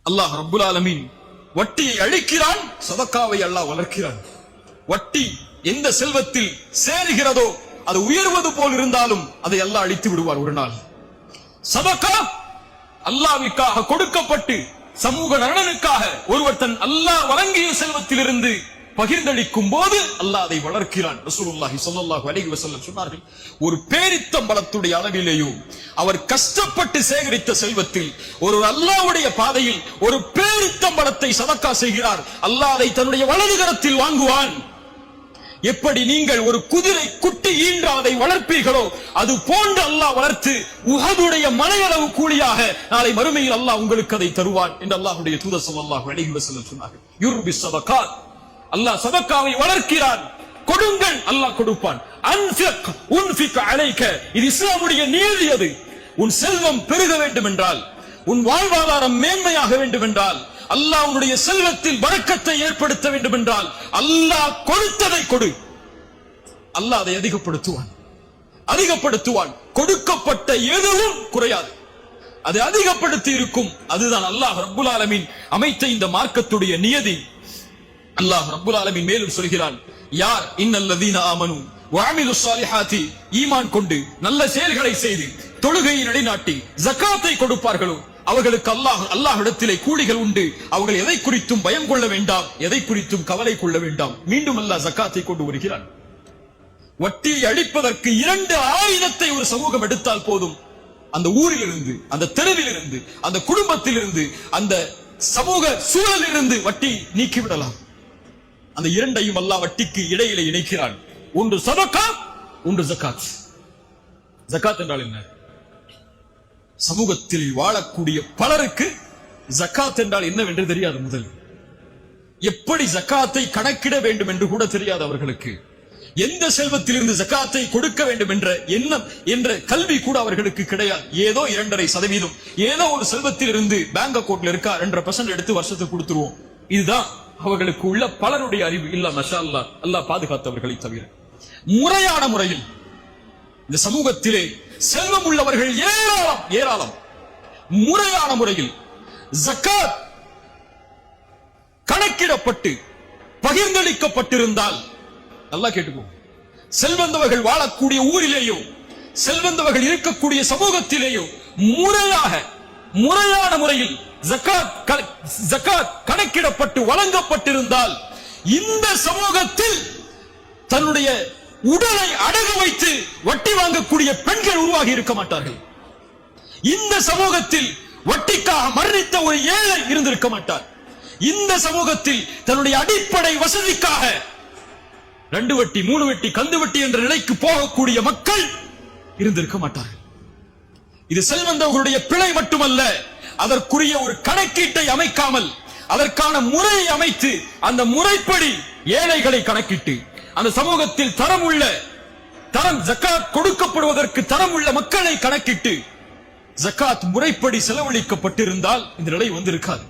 அல்லாஹ் ரப்புல் ஆலமீன் வட்டியை அழிக்கிறான், சதக்காவை அல்லாஹ் வளர்க்கிறான். வட்டி எந்த செல்வத்தில் சேருகிறதோ அது உயர்வது போல் இருந்தாலும் அதை அல்லாஹ் அழித்து விடுவார் ஒரு நாள். சதக்கா அல்லாஹ்வுக்காக கொடுக்கப்பட்டு சமூக நலனுக்காக ஒருவர் தன் அல்லாஹ் வழங்கிய செல்வத்திலிருந்து பகிர்ந்தளிக்கும் போது அல்லாஹ் அதை வளர்க்கிறான். ரசூலுல்லாஹி ஸல்லல்லாஹு அலைஹி வஸல்லம் சொன்னார்கள், ஒரு பேரித்தம்பலத்துடைய அளவிலேயோ அவர் கஷ்டப்பட்டு சேகரித்த செல்வத்தில் ஒரு அல்லாஹ்வுடைய பாதையில் ஒரு பேரித்தம்பலத்தை சதக்கா செய்கிறார், அல்லாஹ் அதை தன்னுடைய வலது கரத்தில் வாங்குவான். எப்படி நீங்கள் ஒரு குதிரை குட்டி ஈன்ற அதை வளர்ப்பீர்களோ அது போன்று அல்லாஹ் வளர்த்து உஹதுடைய மலையளவு கூலியாக நாளை மறுமையில் அல்லாஹ் உங்களுக்கு அதை தருவான் என்று அல்லாஹ்வுடைய தூதர் ஸல்லல்லாஹு அலைஹி வஸல்லம் சொன்னார்கள். யுர்பி ஸதகாத், அல்லாஹ் சதக்காவை வளர்க்கிறான். கொடுங்கள், அல்லாஹ் கொடுப்பான். அன்ஃபிக் உன்ஃபிக் அலைக, இது இஸ்லாமுடைய நீதி. அது உன் செல்வம் பெருக வேண்டும் என்றால், உன் வாழ்வாதாரம் மேன்மையாக வேண்டும் என்றால், அல்லாஹ் உன்னுடைய செல்வத்தில் பரக்கத்தை ஏற்படுத்த வேண்டும் என்றால் அல்லாஹ் கொடுத்ததை கொடு, அல்லாஹ் அதை அதிகப்படுத்துவான். கொடுக்கப்பட்ட எதுவும் குறையாது, அது அதிகப்படுத்தி இருக்கும். அதுதான் அல்லாஹ் ரப்புல் ஆலமீன் அமைத்த இந்த மார்க்கத்துடைய நியதி. அல்லாஹ் ரப்புல் ஆலமீன் மேலும் சொல்கிறான், யார் இன்னல்லதீன ஆமனு வஅமிலுஸ் ஸாலிஹாத்தி, ஈமான் கொண்டு நல்ல செயல்களை செய்து தொழுகையை நிலைநாட்டி ஜகாத்தை கொடுப்பார்களோ அவர்களுக்கு அல்லாஹ்விடத்திலே கூலிகள் உண்டு. அவர்கள் எதை குறித்தும் பயம் கொள்ள வேண்டாம், எதை குறித்தும் கவலை கொள்ள வேண்டாம். மீண்டும் அல்லாஹ் ஜகாத்தை கொண்டு வருகிறான். வட்டியை அழிப்பதற்கு 2 ஆயுதத்தை ஒரு சமூகம் எடுத்தால் போதும், அந்த ஊரிலிருந்து, அந்த தெருவிலிருந்து, அந்த குடும்பத்திலிருந்து, அந்த சமூக சூழலிலிருந்து வட்டி நீக்கிவிடலாம். அந்த 2ஐயும் அல்லாஹ் வட்டிக்கு இடையிலே இணைக்கிறான். ஒன்று சதகா, ஒன்று ஜகாத். ஜகாத் என்றால் என்ன? சமூகத்தில் வாழக்கூடிய பலருக்கு ஜகாத் என்றால் என்னவென்று தெரியாது. முதல் எப்படி ஜகாத்தை கணக்கிட வேண்டும் என்று கூட தெரியாது அவர்களுக்கு. எந்த செல்வத்திலிருந்து ஜகாத்தை கொடுக்க வேண்டும் என்ற எண்ணம் என்ற கல்வி கூட அவர்களுக்கு கிடையாது. ஏதோ 2.5%, ஏதோ ஒரு செல்வத்தில் இருந்து பேங்க் அக்கவுண்ட்ல இருக்கா 2% எடுத்து வருஷத்துக்கு கொடுத்துருவோம். இதுதான் அவர்களுக்கு உள்ள பலருடைய அறிவு. இல்ல மஷா அல்லாஹ், அல்லாஹ் பாதுகாத்தவர்களை தவிர முறையான முறையில் இந்த சமூகத்திலே செல்வம் உள்ளவர்கள் ஏராளம். முறையான முறையில் ஜகாத் கணக்கிடப்பட்டு பகிர்ந்தளிக்கப்பட்டிருந்தால், நல்லா கேட்டுக்கோ, செல்வந்தவர்கள் வாழக்கூடிய ஊரிலேயோ செல்வந்தவர்கள் இருக்கக்கூடிய சமூகத்திலேயோ முறையான முறையில் ஜகாத் கணக்கிடப்பட்டு வழங்கப்பட்டிருந்தால் இந்த சமூகத்தில் தன்னுடைய உடலை அடகு வைத்து வட்டி வாங்கக்கூடிய பெண்கள் உருவாகி இருக்க மாட்டார்கள். இந்த சமூகத்தில் வட்டிக்காக மரணித்த ஒரு ஏழை இருந்திருக்க மாட்டார். இந்த சமூகத்தில் தன்னுடைய அடிப்படை வசதிக்காக 2 வட்டி 3 வட்டி கந்து வட்டி என்ற நிலைக்கு போகக்கூடிய மக்கள் இருந்திருக்க மாட்டார்கள். இது செல்வந்தவர்களுடைய பிழை மட்டுமல்ல, அதற்குரிய ஒரு கணக்கீட்டை அமைக்காமல் அதற்கான முறையை அமைத்து அந்த முறைப்படி ஏழைகளை கணக்கிட்டு அந்த சமூகத்தில் தரம் ஜகாத் கொடுக்கப்படுவதற்கு தரம் உள்ள மக்களை கணக்கிட்டு ஜகாத் முறைப்படி செலவழிக்கப்பட்டிருந்தால் இந்த நிலை வந்திருக்காது.